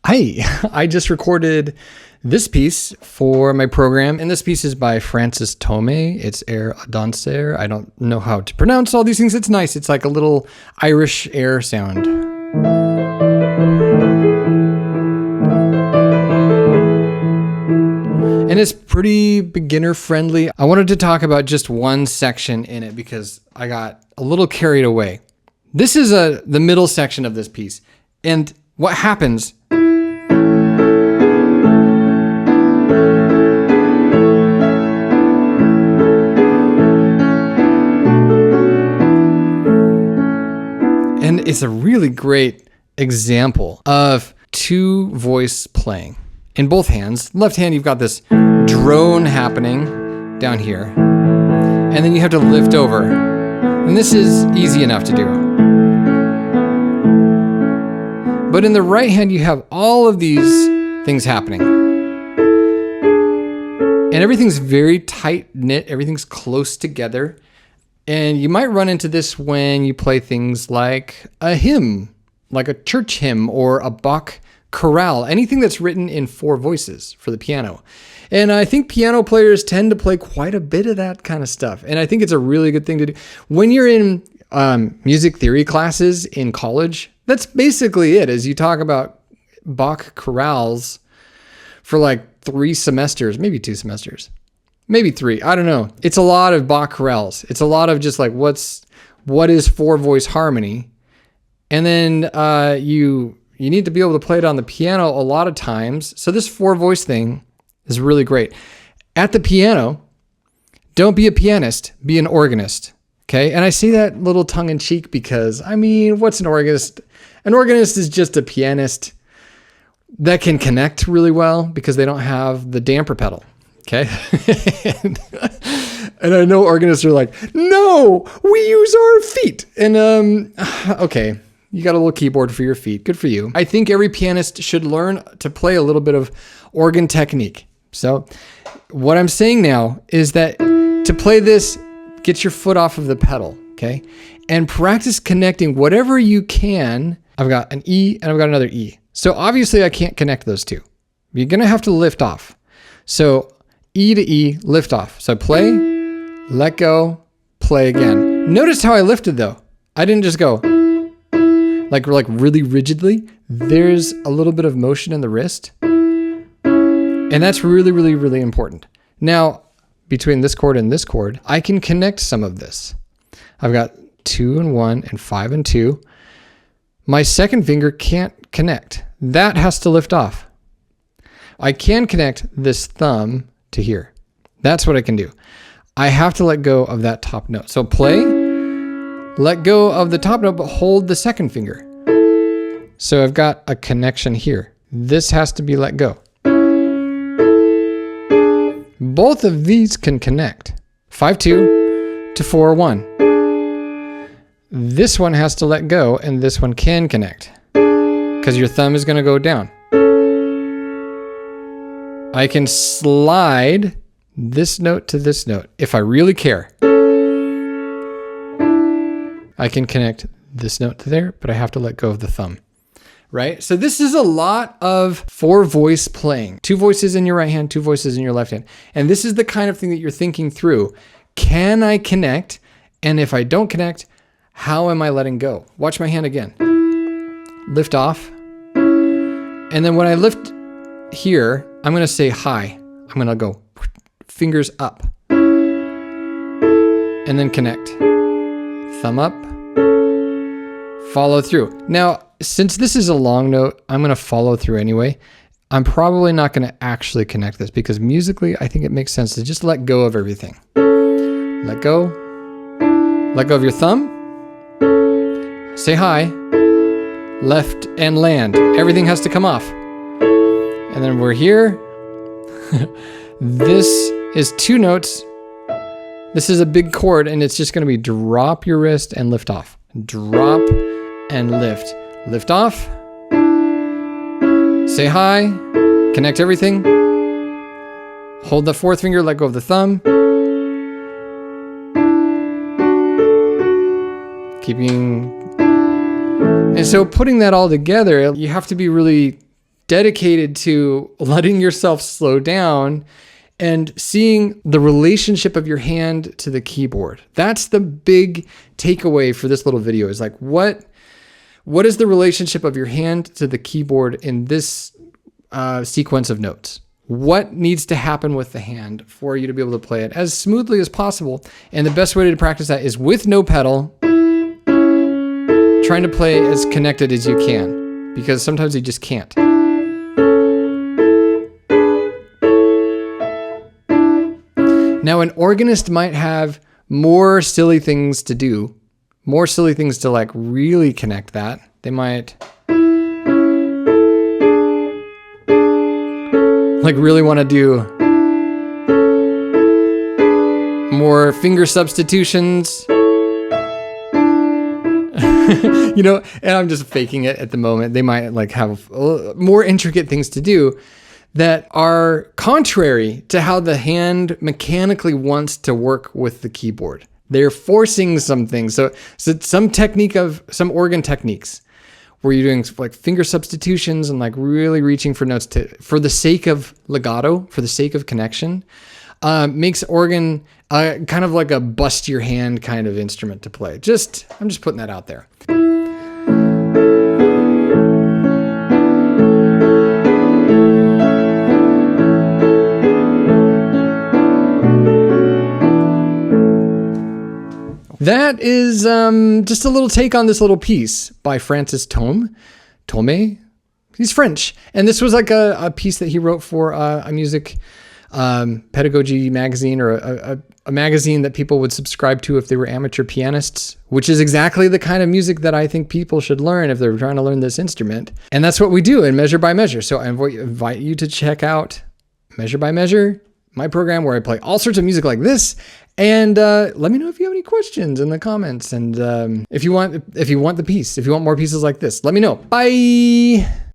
Hi, I just recorded this piece for my program, and this piece is by Thome. It's air Danser. I don't know how to pronounce all these things. It's nice. It's like a little Irish air sound. And it's pretty beginner friendly. I wanted to talk about just one section in it because I got a little carried away. This is the middle section of this piece. And what happens and it's a really great example of two voice playing in both hands. Left hand, you've got this drone happening down here, and then you have to lift over. And this is easy enough to do. But in the right hand, you have all of these things happening. And everything's very tight knit, everything's close together. And you might run into this when you play things like a hymn, like a church hymn or a Bach chorale, anything that's written in four voices for the piano. And I think piano players tend to play quite a bit of that kind of stuff. And I think it's a really good thing to do. When you're in music theory classes in college, that's basically it, is you talk about Bach chorales for like 3 semesters, maybe 2 semesters. Maybe 3. I don't know. It's a lot of Bach chorales. It's a lot of just like what is 4-voice harmony, and then you need to be able to play it on the piano a lot of times. So this 4-voice thing is really great. At the piano, don't be a pianist. Be an organist. Okay, and I say that little tongue in cheek because I mean, what's an organist? An organist is just a pianist that can connect really well because they don't have the damper pedal. Okay. And I know organists are like, no, we use our feet. And okay, you got a little keyboard for your feet. Good for you. I think every pianist should learn to play a little bit of organ technique. So what I'm saying now is that to play this, get your foot off of the pedal, okay? And practice connecting whatever you can. I've got an E and I've got another E. So obviously I can't connect those two. You're gonna have to lift off. So E to E, lift off. So play, let go, play again. Notice how I lifted though. I didn't just go like really rigidly. There's a little bit of motion in the wrist. And that's really, really, really important. Now, between this chord and this chord, I can connect some of this. I've got 2 and 1 and 5 and 2. My second finger can't connect. That has to lift off. I can connect this thumb to here. That's what I can do. I have to let go of that top note. So play, let go of the top note, but hold the second finger. So I've got a connection here. This has to be let go. Both of these can connect. 5-2 to 4-1. This one has to let go, and this one can connect because your thumb is going to go down. I can slide this note to this note if I really care. I can connect this note to there, but I have to let go of the thumb. Right? So this is a lot of 4-voice playing. 2 voices in your right hand, 2 voices in your left hand. And this is the kind of thing that you're thinking through. Can I connect? And if I don't connect, how am I letting go? Watch my hand again. Lift off. And then when I lift here, I'm going to say hi. I'm going to go fingers up. And then connect. Thumb up. Follow through. Now, since this is a long note, I'm going to follow through anyway. I'm probably not going to actually connect this because musically, I think it makes sense to just let go of everything. Let go. Let go of your thumb. Say hi. Left and land. Everything has to come off. And then we're here. This is 2 notes. This is a big chord, and it's just going to be drop your wrist and lift off. Drop and lift. Lift off. Say hi. Connect everything. Hold the 4th finger, let go of the thumb. Keeping... And so putting that all together, you have to be really dedicated to letting yourself slow down and seeing the relationship of your hand to the keyboard. That's the big takeaway for this little video, is like, what is the relationship of your hand to the keyboard in this sequence of notes? What needs to happen with the hand for you to be able to play it as smoothly as possible? And the best way to practice that is with no pedal, trying to play as connected as you can, because sometimes you just can't. Now, an organist might have more silly things to do, more silly things to like really connect that. They might like really want to do more finger substitutions. You know, and I'm just faking it at the moment. They might like have more intricate things to do that are contrary to how the hand mechanically wants to work with the keyboard. They're forcing some things. So some organ techniques where you're doing like finger substitutions and like really reaching for notes for the sake of legato, for the sake of connection, makes organ kind of like a bust your hand kind of instrument to play. I'm just putting that out there. That is just a little take on this little piece by Francis Thome. Thome? He's French. And this was like a piece that he wrote for a music pedagogy magazine, or a magazine that people would subscribe to if they were amateur pianists, which is exactly the kind of music that I think people should learn if they're trying to learn this instrument. And that's what we do in Measure by Measure. So I invite you to check out Measure by Measure, my program where I play all sorts of music like this. And let me know if you have any questions in the comments. And if you want the piece, if you want more pieces like this, let me know. Bye.